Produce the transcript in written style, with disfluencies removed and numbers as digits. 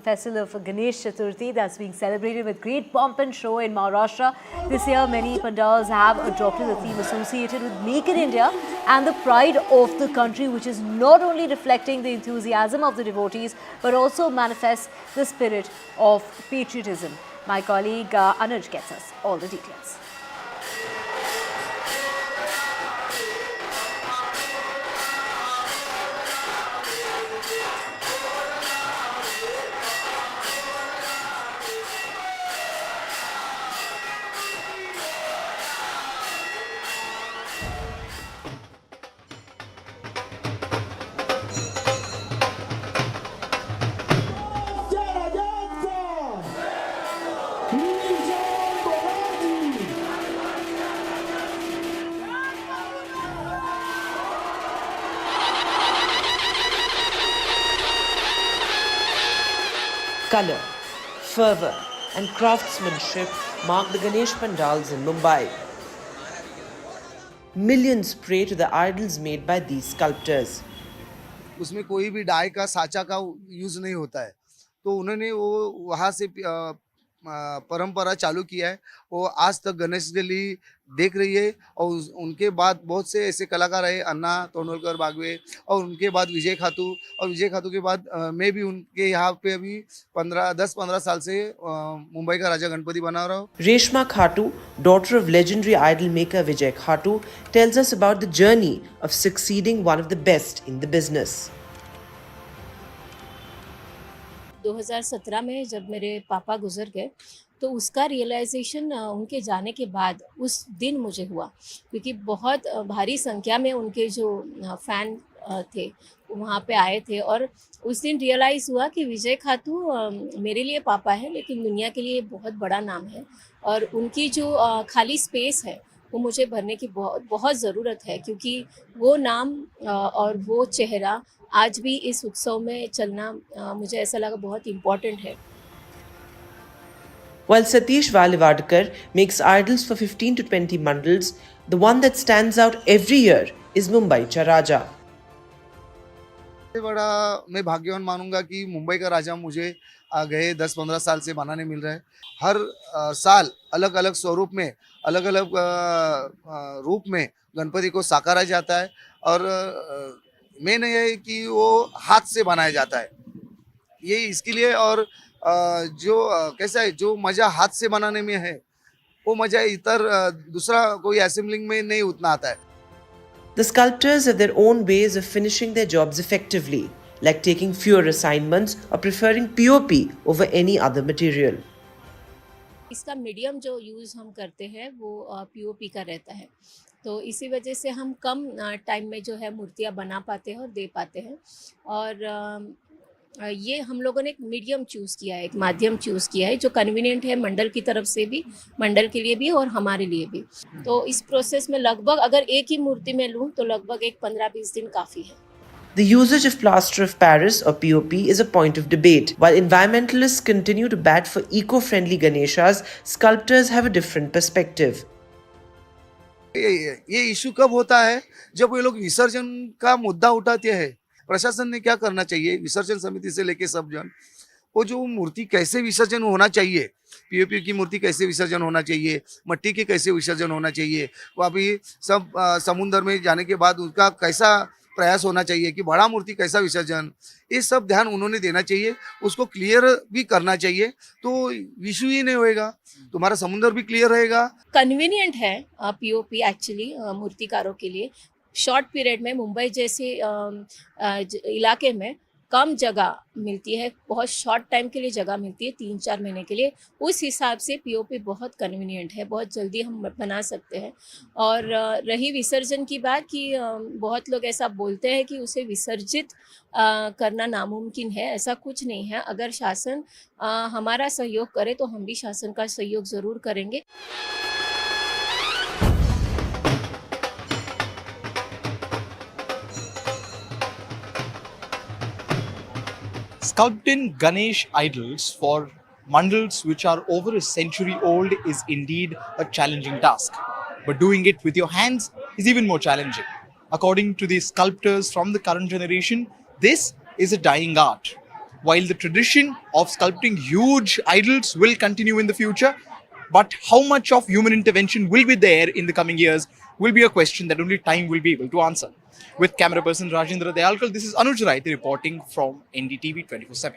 Festival of Ganesh Chaturthi that's being celebrated with great pomp and show in Maharashtra. This year, many pandals have adopted the theme associated with Make in India and the pride of the country, which is not only reflecting the enthusiasm of the devotees, but also manifests the spirit of patriotism. My colleague Anuj gets us all the details. Colour, fervour and craftsmanship mark the Ganesh Pandals in Mumbai. Millions pray to the idols made by these sculptors. उसमें कोई भी die का साचा का use नहीं होता है, तो उन्होंने वो वहाँ से परंपरा चालू किया है। वो आज तक गणेश गली देख रही है और उनके बाद बहुत से ऐसे कलाकार आए, अन्ना तोंडवलकर बागवे, और उनके बाद विजय खातू, और विजय खातू के बाद मैं भी उनके यहाँ पे अभी 10-15 साल से मुंबई का राजा गणपति बना रहा हूँ। Reshma Khatu, daughter of legendary idol maker Vijay Khatu, tells us about the journey of succeeding one of the best in the business. 2017 में जब मेरे पापा गुजर गए तो उसका रियलाइजेशन उनके जाने के बाद उस दिन मुझे हुआ, क्योंकि बहुत भारी संख्या में उनके जो फ़ैन थे वहाँ पे आए थे, और उस दिन रियलाइज़ हुआ कि विजय खातू मेरे लिए पापा है लेकिन दुनिया के लिए बहुत बड़ा नाम है, और उनकी जो खाली स्पेस है वो मुझे भरने की बहुत ज़रूरत है, क्योंकि वो नाम और वो चेहरा आज भी इस उत्सव में चलना मुझे ऐसा लगा बहुत इम्पोर्टेंट है। While Satish Valivadkar makes idols for 15 to 20 mandals, the one that stands out every year is Mumbai Cha Raja. सबसे बड़ा मैं भाग्यवान मानूंगा कि मुंबई का राजा मुझे गए 10-15 साल से बनाने मिल रहा है। हर साल अलग अलग स्वरूप में, अलग अलग रूप में गणपति को साकारा जाता है, और मेन ये है कि वो हाथ से बनाया जाता है, ये इसके लिए। और जो कैसा है, जो मज़ा हाथ से बनाने में है वो मज़ा इतर दूसरा कोई असेंबलिंग में नहीं उतना आता है। The sculptors have their own ways of finishing their jobs effectively, like taking fewer assignments or preferring POP over any other material. इसका मीडियम जो यूज़ हम करते हैं वो POP का रहता है, तो इसी वजह से हम कम टाइम में जो है मूर्तियाँ बना पाते हैं और दे पाते हैं। और ये हम लोगों ने एक मीडियम चूज़ किया है, एक माध्यम चूज़ किया है जो कन्वीनियंट है मंडल की तरफ से भी, मंडल के लिए भी और हमारे लिए भी। तो इस प्रोसेस में लगभग अगर एक ही मूर्ति में लूँ तो लगभग एक 15-20 दिन काफ़ी है। The usage of plaster of Paris or POP is a point of debate. While environmentalists continue to bat for eco-friendly Ganeshas, sculptors have a different perspective. ये इशू कब होता है, जब ये लोग विसर्जन का मुद्दा उठाते हैं। प्रशासन ने क्या करना चाहिए, विसर्जन समिति से लेके सब जन, वो जो मूर्ति कैसे विसर्जन होना चाहिए, पीओपी की मूर्ति कैसे विसर्जन होना चाहिए, मट्टी के कैसे विसर्जन होना चाहिए, वो अभी सब समुद्र में जाने के बाद उसका कैसा प्रयास होना चाहिए कि बड़ा मूर्ति कैसा विसर्जन, ये सब ध्यान उन्होंने देना चाहिए, उसको क्लियर भी करना चाहिए, तो इशू ही नहीं होएगा, तुम्हारा समुद्र भी क्लियर रहेगा। कन्वीनियंट है पीओपी एक्चुअली मूर्तिकारों के लिए। शॉर्ट पीरियड में मुंबई जैसे इलाके में कम जगह मिलती है, बहुत शॉर्ट टाइम के लिए जगह मिलती है, 3-4 महीने के लिए, उस हिसाब से पीओपी बहुत कन्वीनियंट है, बहुत जल्दी हम बना सकते हैं। और रही विसर्जन की बात कि बहुत लोग ऐसा बोलते हैं कि उसे विसर्जित करना नामुमकिन है, ऐसा कुछ नहीं है। अगर शासन हमारा सहयोग करे तो हम भी शासन का सहयोग ज़रूर करेंगे। Sculpting Ganesh idols for mandals which are over a century old is indeed a challenging task. But doing it with your hands is even more challenging. According to the sculptors from the current generation, this is a dying art. while the tradition of sculpting huge idols will continue in the future, but how much of human intervention will be there in the coming years will be a question that only time will be able to answer. With camera person Rajendra Dayalkar, this is Anuj Raiti reporting from NDTV 24/7.